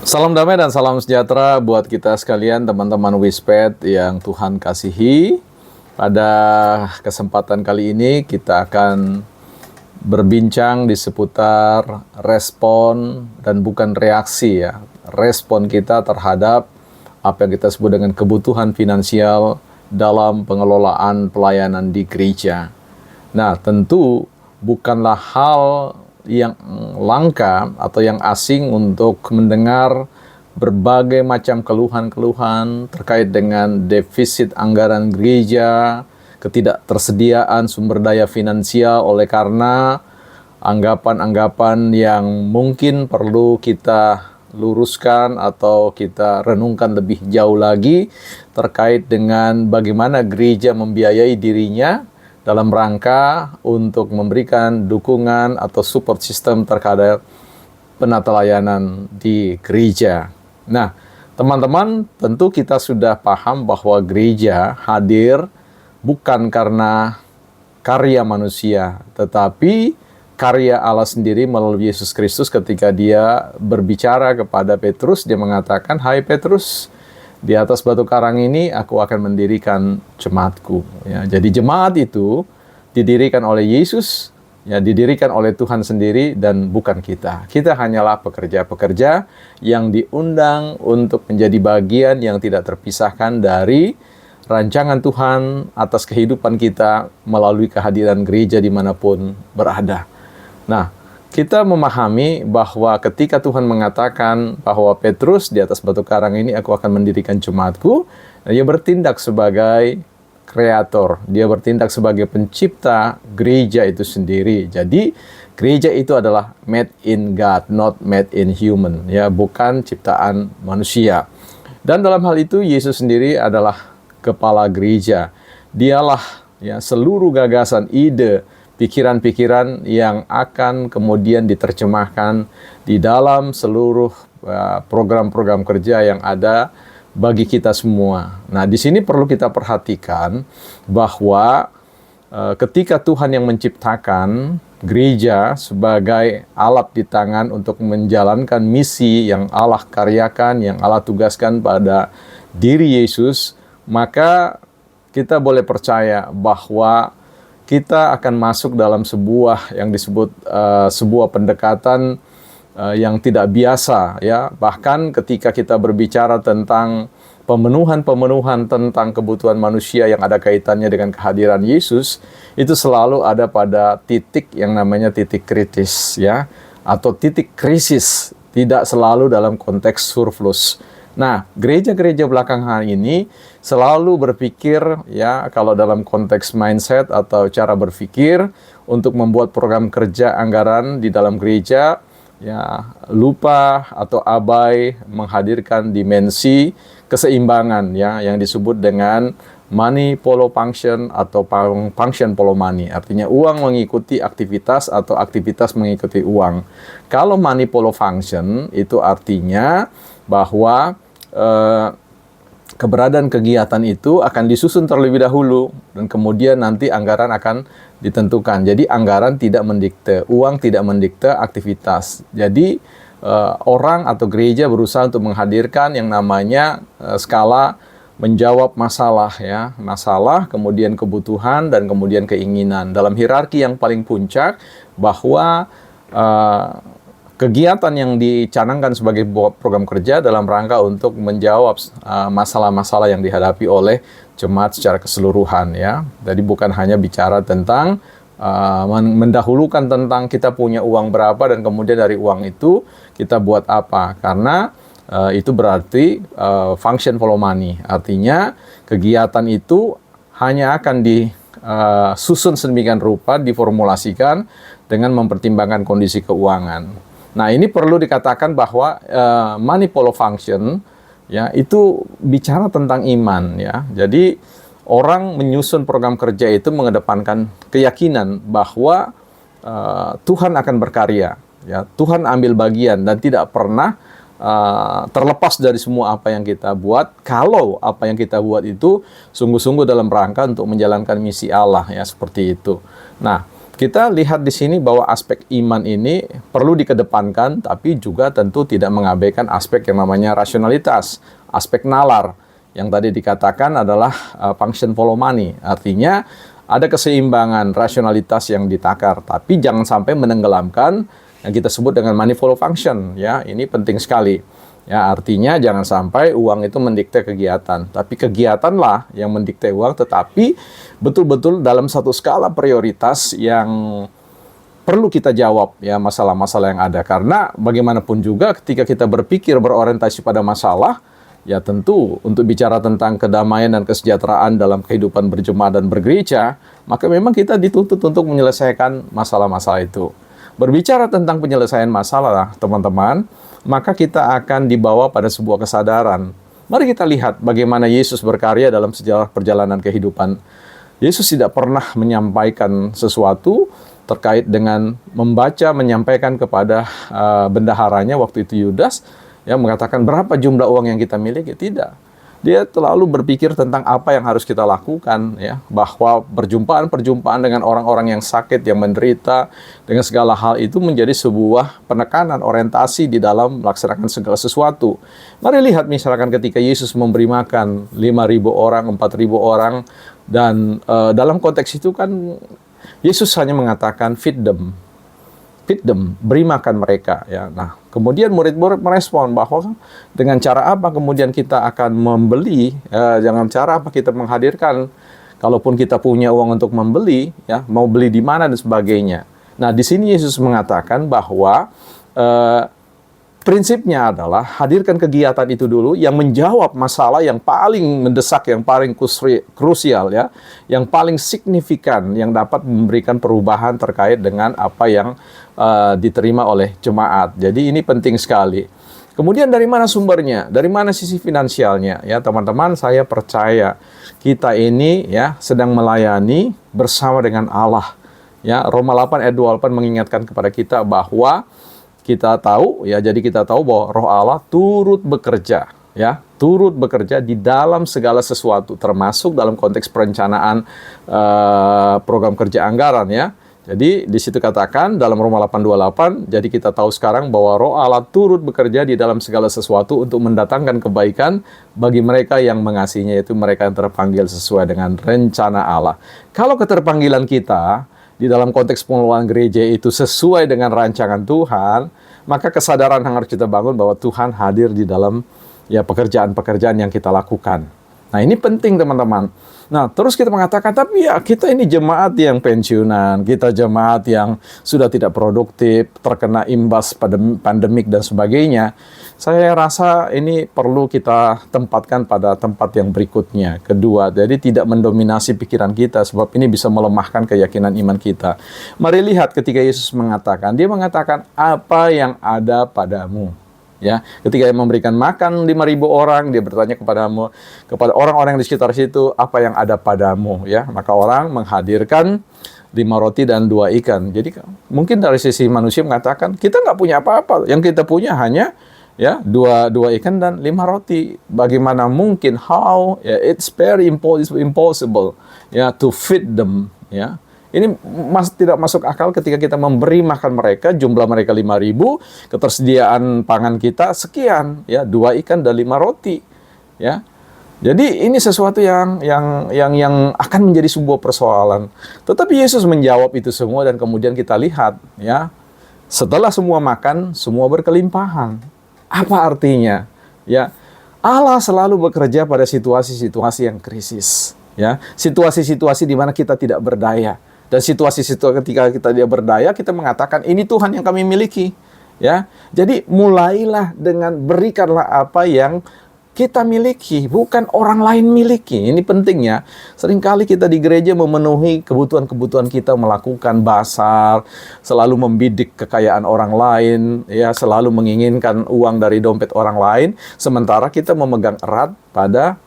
Salam damai dan salam sejahtera buat kita sekalian, teman-teman Wisped yang Tuhan kasihi. Pada kesempatan kali ini kita akan berbincang di seputar respon dan bukan reaksi ya. Respon kita terhadap apa yang kita sebut dengan kebutuhan finansial dalam pengelolaan pelayanan di gereja. Nah, tentu bukanlah hal yang langka atau yang asing untuk mendengar berbagai macam keluhan-keluhan terkait dengan defisit anggaran gereja, ketidaktersediaan sumber daya finansial oleh karena anggapan-anggapan yang mungkin perlu kita luruskan atau kita renungkan lebih jauh lagi terkait dengan bagaimana gereja membiayai dirinya dalam rangka untuk memberikan dukungan atau support system terhadap penata layanan di gereja. Nah, teman-teman, tentu kita sudah paham bahwa gereja hadir bukan karena karya manusia, tetapi karya Allah sendiri melalui Yesus Kristus. Ketika dia berbicara kepada Petrus, dia mengatakan, "Hai Petrus, di atas batu karang ini aku akan mendirikan jemaatku." Ya, jadi jemaat itu didirikan oleh Yesus, ya, didirikan oleh Tuhan sendiri dan bukan kita. Kita hanyalah pekerja-pekerja yang diundang untuk menjadi bagian yang tidak terpisahkan dari rancangan Tuhan atas kehidupan kita melalui kehadiran gereja dimanapun berada. Nah, kita memahami bahwa ketika Tuhan mengatakan bahwa Petrus, di atas batu karang ini aku akan mendirikan jemaatku, dia bertindak sebagai kreator, dia bertindak sebagai pencipta gereja itu sendiri. Jadi gereja itu adalah made in God, not made in human, ya, bukan ciptaan manusia. Dan dalam hal itu Yesus sendiri adalah kepala gereja. Dialah, ya, seluruh gagasan, ide, pikiran-pikiran yang akan kemudian diterjemahkan di dalam seluruh program-program kerja yang ada bagi kita semua. Nah, di sini perlu kita perhatikan bahwa ketika Tuhan yang menciptakan gereja sebagai alat di tangan untuk menjalankan misi yang Allah karyakan, yang Allah tugaskan pada diri Yesus, maka kita boleh percaya bahwa kita akan masuk dalam sebuah yang disebut sebuah pendekatan yang tidak biasa, ya. Bahkan ketika kita berbicara tentang pemenuhan tentang kebutuhan manusia yang ada kaitannya dengan kehadiran Yesus, itu selalu ada pada titik yang namanya titik kritis, ya, atau titik krisis, tidak selalu dalam konteks surplus. Nah, gereja-gereja belakangan ini selalu berpikir, ya, kalau dalam konteks mindset atau cara berpikir untuk membuat program kerja anggaran di dalam gereja, ya, lupa atau abai menghadirkan dimensi keseimbangan, ya, yang disebut dengan money follow function atau function follow money. Artinya uang mengikuti aktivitas atau aktivitas mengikuti uang. Kalau money follow function itu artinya bahwa keberadaan kegiatan itu akan disusun terlebih dahulu dan kemudian nanti anggaran akan ditentukan. Jadi anggaran tidak mendikte, uang tidak mendikte aktivitas. Jadi orang atau gereja berusaha untuk menghadirkan yang namanya skala menjawab masalah, ya, masalah, kemudian kebutuhan dan kemudian keinginan. Dalam hierarki yang paling puncak bahwa kegiatan yang dicanangkan sebagai program kerja dalam rangka untuk menjawab masalah-masalah yang dihadapi oleh jemaat secara keseluruhan, ya. Jadi bukan hanya bicara tentang mendahulukan tentang kita punya uang berapa dan kemudian dari uang itu kita buat apa, karena itu berarti function follow money. Artinya kegiatan itu hanya akan disusun sedemikian rupa, diformulasikan dengan mempertimbangkan kondisi keuangan. Nah, ini perlu dikatakan bahwa money follow function, ya, itu bicara tentang iman, ya. Jadi orang menyusun program kerja itu mengedepankan keyakinan bahwa Tuhan akan berkarya, ya. Tuhan ambil bagian dan tidak pernah terlepas dari semua apa yang kita buat, kalau apa yang kita buat itu sungguh-sungguh dalam rangka untuk menjalankan misi Allah, ya, seperti itu. Nah, kita lihat di sini bahwa aspek iman ini perlu dikedepankan, tapi juga tentu tidak mengabaikan aspek yang namanya rasionalitas, aspek nalar. Yang tadi dikatakan adalah function follow money. Artinya ada keseimbangan rasionalitas yang ditakar, tapi jangan sampai menenggelamkan yang kita sebut dengan money follow function. Ya, ini penting sekali. Ya, artinya jangan sampai uang itu mendikte kegiatan, tapi kegiatanlah yang mendikte uang, tetapi betul-betul dalam satu skala prioritas yang perlu kita jawab ya masalah-masalah yang ada. Karena bagaimanapun juga ketika kita berpikir berorientasi pada masalah, ya tentu untuk bicara tentang kedamaian dan kesejahteraan dalam kehidupan berjemaat dan bergereja, maka memang kita dituntut untuk menyelesaikan masalah-masalah itu. Berbicara tentang penyelesaian masalah, teman-teman, maka kita akan dibawa pada sebuah kesadaran. Mari kita lihat bagaimana Yesus berkarya dalam sejarah perjalanan kehidupan. Yesus tidak pernah menyampaikan sesuatu terkait dengan menyampaikan kepada bendaharanya waktu itu Yudas, yang mengatakan berapa jumlah uang yang kita miliki. Tidak. Dia selalu berpikir tentang apa yang harus kita lakukan, ya, bahwa perjumpaan-perjumpaan dengan orang-orang yang sakit, yang menderita, dengan segala hal itu menjadi sebuah penekanan, orientasi di dalam melaksanakan segala sesuatu. Mari lihat misalkan ketika Yesus memberi makan 5.000 orang, 4.000 orang, dan dalam konteks itu kan Yesus hanya mengatakan feed them, beri makan mereka. Ya, nah, kemudian murid-murid merespon bahwa dengan cara apa kemudian kita akan membeli, jangan cara apa kita menghadirkan, kalaupun kita punya uang untuk membeli, ya, mau beli di mana dan sebagainya. Nah, di sini Yesus mengatakan bahwa prinsipnya adalah hadirkan kegiatan itu dulu yang menjawab masalah yang paling mendesak, yang paling krusial, ya, yang paling signifikan, yang dapat memberikan perubahan terkait dengan apa yang diterima oleh jemaat. Jadi ini penting sekali. Kemudian dari mana sumbernya? Dari mana sisi finansialnya? Ya, teman-teman, saya percaya kita ini ya sedang melayani bersama dengan Allah. Ya, Roma 8 ayat 28 mengingatkan kepada kita bahwa kita tahu, ya, jadi kita tahu bahwa Roh Allah turut bekerja, ya, turut bekerja di dalam segala sesuatu, termasuk dalam konteks perencanaan program kerja anggaran, ya. Jadi di situ katakan dalam Roma 8:28, jadi kita tahu sekarang bahwa Roh Allah turut bekerja di dalam segala sesuatu untuk mendatangkan kebaikan bagi mereka yang mengasihinya, yaitu mereka yang terpanggil sesuai dengan rencana Allah. Kalau keterpanggilan kita di dalam konteks pengelolaan gereja itu sesuai dengan rancangan Tuhan, maka kesadaran yang harus kita bangun bahwa Tuhan hadir di dalam ya pekerjaan-pekerjaan yang kita lakukan. Nah, ini penting, teman-teman. Nah, terus kita mengatakan, tapi ya kita ini jemaat yang pensiunan, kita jemaat yang sudah tidak produktif, terkena imbas pada pandemik dan sebagainya. Saya rasa ini perlu kita tempatkan pada tempat yang berikutnya. Kedua, jadi tidak mendominasi pikiran kita, sebab ini bisa melemahkan keyakinan iman kita. Mari lihat ketika Yesus mengatakan, dia mengatakan apa yang ada padamu. Ya, ketika dia memberikan makan 5.000 orang, dia bertanya kepada orang-orang di sekitar situ, apa yang ada padamu, ya. Maka orang menghadirkan 5 roti dan 2 ikan. Jadi mungkin dari sisi manusia mengatakan, kita nggak punya apa-apa, yang kita punya hanya ya 2 ikan dan 5 roti. Bagaimana mungkin, how, ya, it's very impossible ya to feed them, ya. Ini tidak masuk akal ketika kita memberi makan mereka, jumlah mereka 5.000, ketersediaan pangan kita sekian, ya, 2 ikan dan 5 roti, ya. Jadi ini sesuatu yang akan menjadi sebuah persoalan. Tetapi Yesus menjawab itu semua dan kemudian kita lihat, ya, setelah semua makan, semua berkelimpahan. Apa artinya? Ya, Allah selalu bekerja pada situasi-situasi yang krisis, ya, situasi-situasi di mana kita tidak berdaya. Dan situasi-situasi ketika kita tidak berdaya, kita mengatakan ini Tuhan yang kami miliki, ya. Jadi mulailah dengan berikanlah apa yang kita miliki, bukan orang lain miliki. Ini pentingnya. Seringkali kita di gereja memenuhi kebutuhan-kebutuhan kita, melakukan basar, selalu membidik kekayaan orang lain, ya, selalu menginginkan uang dari dompet orang lain, sementara kita memegang erat pada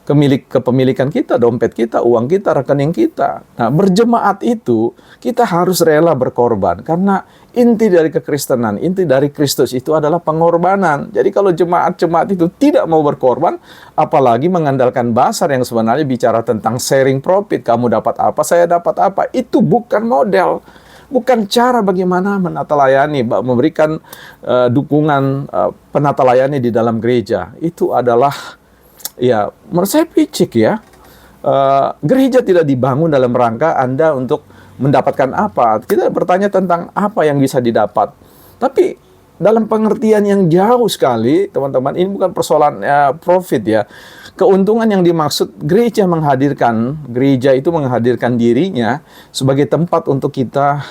kepemilikan kita, dompet kita, uang kita, rekening kita. Nah, berjemaat itu kita harus rela berkorban, karena inti dari kekristenan, inti dari Kristus itu adalah pengorbanan. Jadi kalau jemaat-jemaat itu tidak mau berkorban, apalagi mengandalkan basar yang sebenarnya bicara tentang sharing profit, kamu dapat apa, saya dapat apa, itu bukan model. bukan cara bagaimana menata layani, memberikan dukungan penata layani di dalam gereja. Itu adalah, ya, menurut saya picik ya. Gereja tidak dibangun dalam rangka Anda untuk mendapatkan apa. Kita bertanya tentang apa yang bisa didapat. Tapi dalam pengertian yang jauh sekali, teman-teman, ini bukan persoalan profit ya. Keuntungan yang dimaksud gereja itu menghadirkan dirinya sebagai tempat untuk kita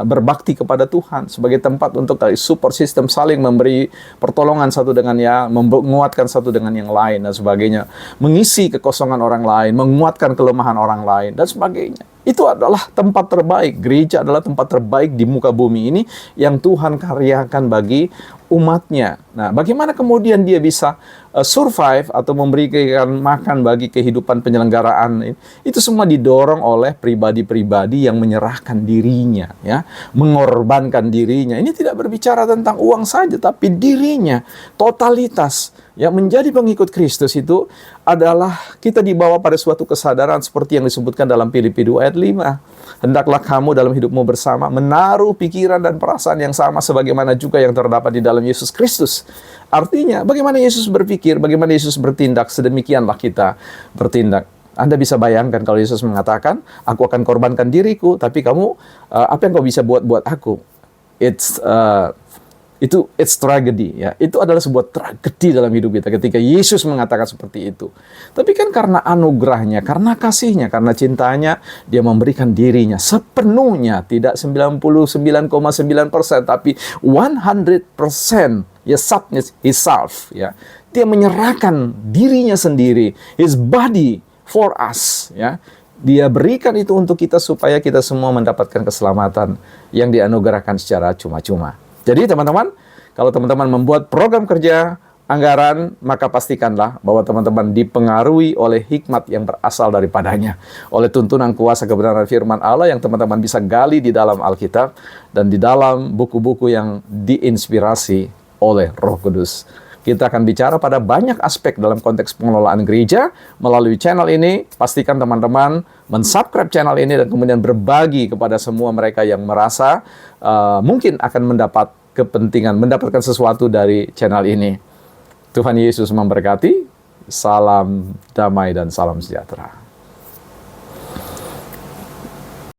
berbakti kepada Tuhan, sebagai tempat untuk support system, saling memberi pertolongan satu dengan yang, menguatkan satu dengan yang lain dan sebagainya, mengisi kekosongan orang lain, menguatkan kelemahan orang lain dan sebagainya. Itu adalah tempat terbaik. Gereja adalah tempat terbaik di muka bumi ini yang Tuhan karyakan bagi umatnya. Nah, bagaimana kemudian dia bisa survive atau memberikan makan bagi kehidupan penyelenggaraan ini? Itu semua didorong oleh pribadi-pribadi yang menyerahkan dirinya, ya, mengorbankan dirinya. Ini tidak berbicara tentang uang saja, tapi dirinya, totalitas. Ya, menjadi pengikut Kristus itu adalah kita dibawa pada suatu kesadaran seperti yang disebutkan dalam Filipi 2 ayat 5. Hendaklah kamu dalam hidupmu bersama menaruh pikiran dan perasaan yang sama sebagaimana juga yang terdapat di dalam Yesus Kristus. Artinya, bagaimana Yesus berpikir, bagaimana Yesus bertindak, sedemikianlah kita bertindak. Anda bisa bayangkan kalau Yesus mengatakan, aku akan korbankan diriku, tapi kamu, apa yang kau bisa buat aku? It's tragedy, ya. Itu adalah sebuah tragedi dalam hidup kita ketika Yesus mengatakan seperti itu. Tapi kan karena anugerahnya, karena kasihnya, karena cintanya, dia memberikan dirinya sepenuhnya, tidak 99,9%, tapi 100%, ya, submit himself, ya. Dia menyerahkan dirinya sendiri, his body for us, ya. Dia berikan itu untuk kita supaya kita semua mendapatkan keselamatan yang dianugerahkan secara cuma-cuma. Jadi teman-teman, kalau teman-teman membuat program kerja anggaran, maka pastikanlah bahwa teman-teman dipengaruhi oleh hikmat yang berasal daripadanya. Oleh tuntunan kuasa kebenaran firman Allah yang teman-teman bisa gali di dalam Alkitab dan di dalam buku-buku yang diinspirasi oleh Roh Kudus. Kita akan bicara pada banyak aspek dalam konteks pengelolaan gereja melalui channel ini. Pastikan teman-teman mensubscribe channel ini dan kemudian berbagi kepada semua mereka yang merasa mungkin akan mendapatkan sesuatu dari channel ini. Tuhan Yesus memberkati. Salam damai dan salam sejahtera.